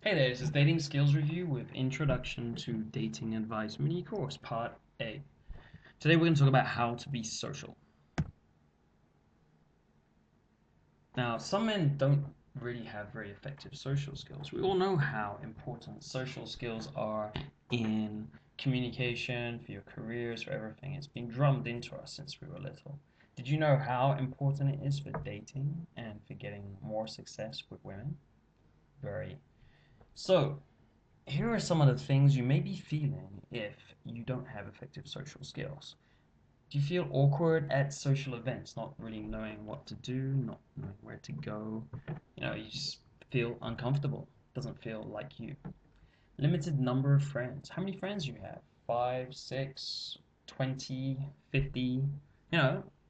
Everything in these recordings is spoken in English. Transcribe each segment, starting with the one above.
Hey there, this is Dating Skills Review with Introduction to Dating Advice mini course, part A. Today we're going to talk about how to be social. Now, some men don't really have very effective social skills. We all know how important social skills are in communication, for your careers, for everything. It's been drummed into us since we were little. Did you know how important it is for dating and for getting more success with women? Very. So, here are some of the things you may be feeling if you don't have effective social skills. Do you feel awkward at social events, not really knowing what to do, not knowing where to go? You just feel uncomfortable. Doesn't feel like you. Limited number of friends. How many friends you have? 5, 6, 20, 50?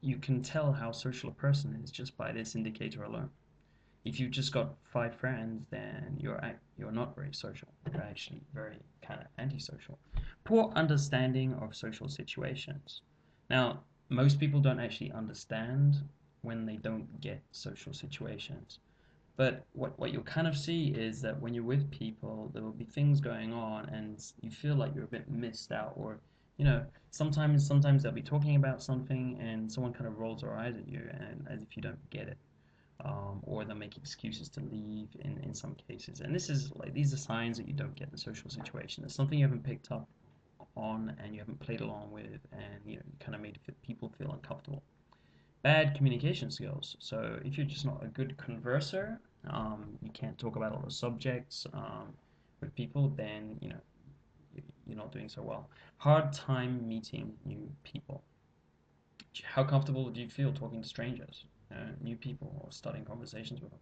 You can tell how social a person is just by this indicator alone. If you've just got 5 friends, then you're not very social. You're actually very kind of antisocial. Poor understanding of social situations. Now, most people don't actually understand when they don't get social situations. But what you'll kind of see is that when you're with people, there will be things going on, and you feel like you're a bit missed out, or sometimes they'll be talking about something, and someone kind of rolls their eyes at you, and as if you don't get it, or they'll make excuses to leave in some cases. And these are signs that you don't get the social situation. It's something you haven't picked up on and you haven't played along with, and you kind of made people feel uncomfortable. Bad communication skills. So if you're just not a good converser, you can't talk about all the subjects with people, then you're not doing so well. Hard time meeting new people. How comfortable do you feel talking to strangers, new people, or starting conversations with them?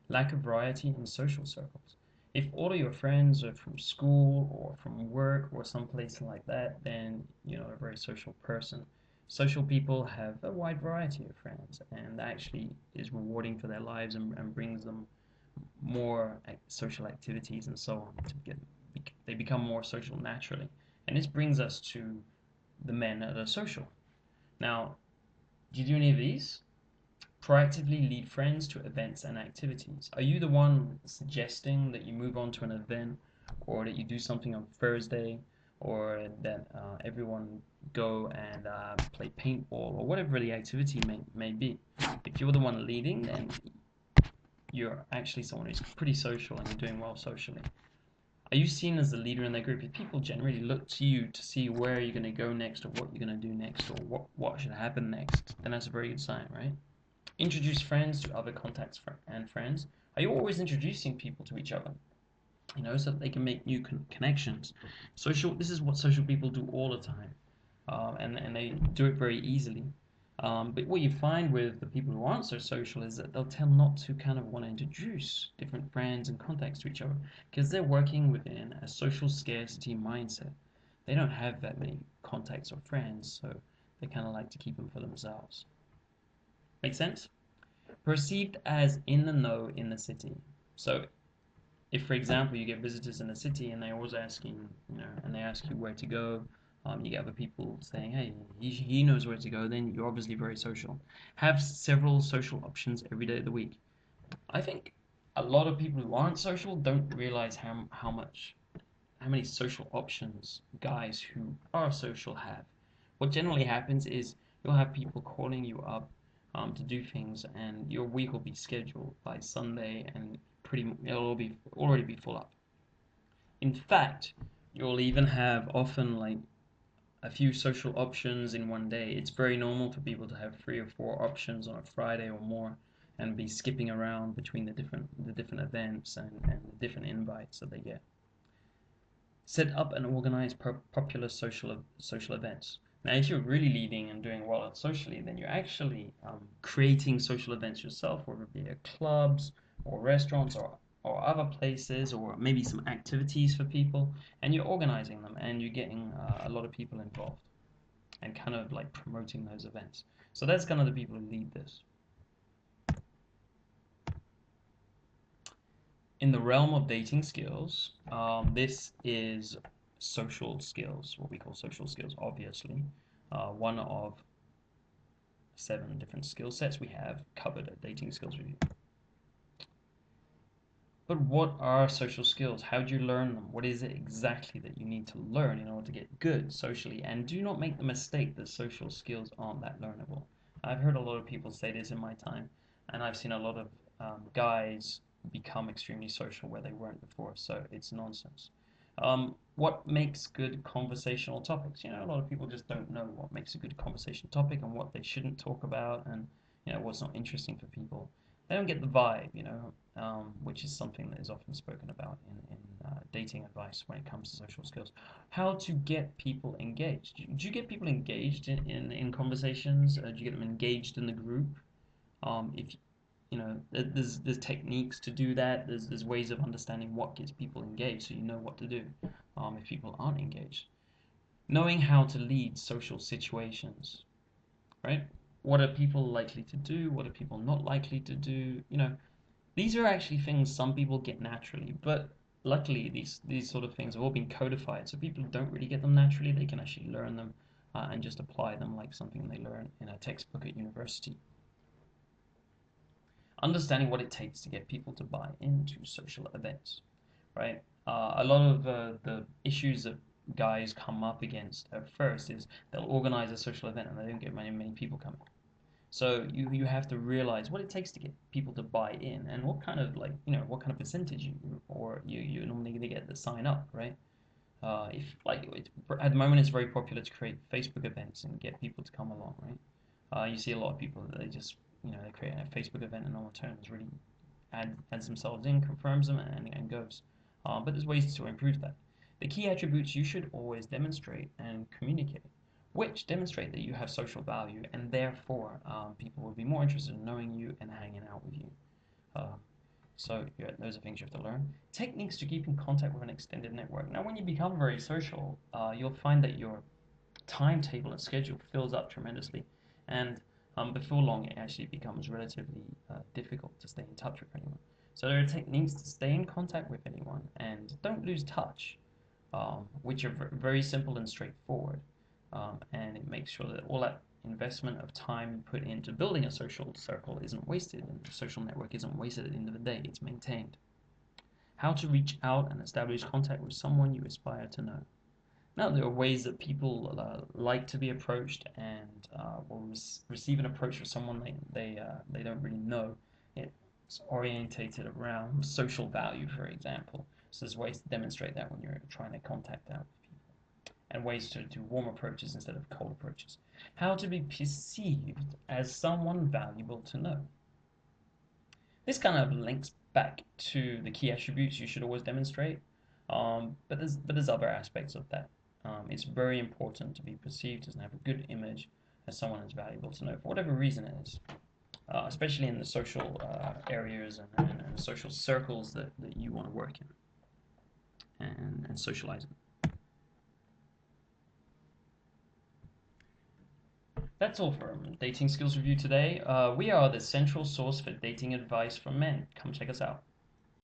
Lack of variety in social circles. If all of your friends are from school or from work or someplace like that, then you're not a very social person. Social people have a wide variety of friends, and that actually is rewarding for their lives and brings them more social activities and so on they become more social naturally. And this brings us to the men that are social. Now, do you do any of these? Proactively lead friends to events and activities. Are you the one suggesting that you move on to an event, or that you do something on Thursday, or that everyone go and play paintball, or whatever the activity may be? If you're the one leading, then you're actually someone who's pretty social and you're doing well socially. Are you seen as the leader in their group? If people generally look to you to see where you're going to go next, or what you're going to do next, or what should happen next, then that's a very good sign, right? Introduce friends to other contacts and friends. Are you always introducing people to each other? So that they can make new connections. Social. This is what social people do all the time, and they do it very easily. But what you find with the people who aren't so social is that they'll tend not to kind of want to introduce different friends and contacts to each other because they're working within a social scarcity mindset. They don't have that many contacts or friends, so they kind of like to keep them for themselves. Make sense? Perceived as in the know in the city. So if, for example, you get visitors in the city and they're always asking, and they ask you where to go, you get other people saying, hey, he knows where to go, then you're obviously very social. Have several social options every day of the week. I think a lot of people who aren't social don't realize how many social options guys who are social have. What generally happens is you'll have people calling you up to do things, and your week will be scheduled by Sunday, and it'll be already be full up. In fact, you'll even have often like a few social options in one day. It's very normal for people to have 3 or 4 options on a Friday or more, and be skipping around between the different events and the different invites that they get. Set up and organize popular social events. Now, if you're really leading and doing well socially, then you're actually creating social events yourself, whether it be at clubs or restaurants or other places, or maybe some activities for people, and you're organizing them and you're getting a lot of people involved and kind of like promoting those events. So that's kind of the people who lead this. In the realm of dating skills, this is social skills, what we call social skills, obviously. One of 7 different skill sets we have covered at Dating Skills Review. But what are social skills? How do you learn them? What is it exactly that you need to learn in order to get good socially? And do not make the mistake that social skills aren't that learnable. I've heard a lot of people say this in my time, and I've seen a lot of guys become extremely social where they weren't before, so it's nonsense. What makes good conversational topics? A lot of people just don't know what makes a good conversation topic and what they shouldn't talk about, and what's not interesting for people. They don't get the vibe, which is something that is often spoken about in dating advice when it comes to social skills. How to get people engaged. Do you get people engaged in conversations? Do you get them engaged in the group? If there's techniques to do that. There's ways of understanding what gets people engaged, so you know what to do if people aren't engaged. Knowing how to lead social situations, right? What are people likely to do? What are people not likely to do? These are actually things some people get naturally, but luckily these sort of things have all been codified, so people don't really get them naturally. They can actually learn them and just apply them like something they learn in a textbook at university. Understanding what it takes to get people to buy into social events, right? A lot of the issues that guys come up against at first is they'll organize a social event and they don't get many people coming. So you have to realize what it takes to get people to buy in and what kind of what kind of percentage you normally gonna get that sign up, right? If like at the moment it's very popular to create Facebook events and get people to come along, right? You see a lot of people that they just they create a Facebook event and no one turns really adds themselves in, confirms them, and goes. But there's ways to improve that. The key attributes you should always demonstrate and communicate, which demonstrate that you have social value, and therefore people will be more interested in knowing you and hanging out with you. Uh, so yeah, those are things you have to learn. Techniques to keep in contact with an extended network. Now, when you become very social, you'll find that your timetable and schedule fills up tremendously, and before long, it actually becomes relatively difficult to stay in touch with anyone. So there are techniques to stay in contact with anyone and don't lose touch, which are very simple and straightforward, and it makes sure that all that investment of time put into building a social circle isn't wasted, and the social network isn't wasted at the end of the day. It's maintained. How to reach out and establish contact with someone you aspire to know. Now, there are ways that people like to be approached and will receive an approach from someone they don't really know. It's orientated around social value, for example. So there's ways to demonstrate that when you're trying to contact out with people, and ways to do warm approaches instead of cold approaches. How to be perceived as someone valuable to know. This kind of links back to the key attributes you should always demonstrate, but there's other aspects of that. It's very important to be perceived as and have a good image as someone that's valuable to know for whatever reason it is, especially in the social areas and social circles that you want to work in and socialize in. That's all for Dating Skills Review today. We are the central source for dating advice for men. Come check us out.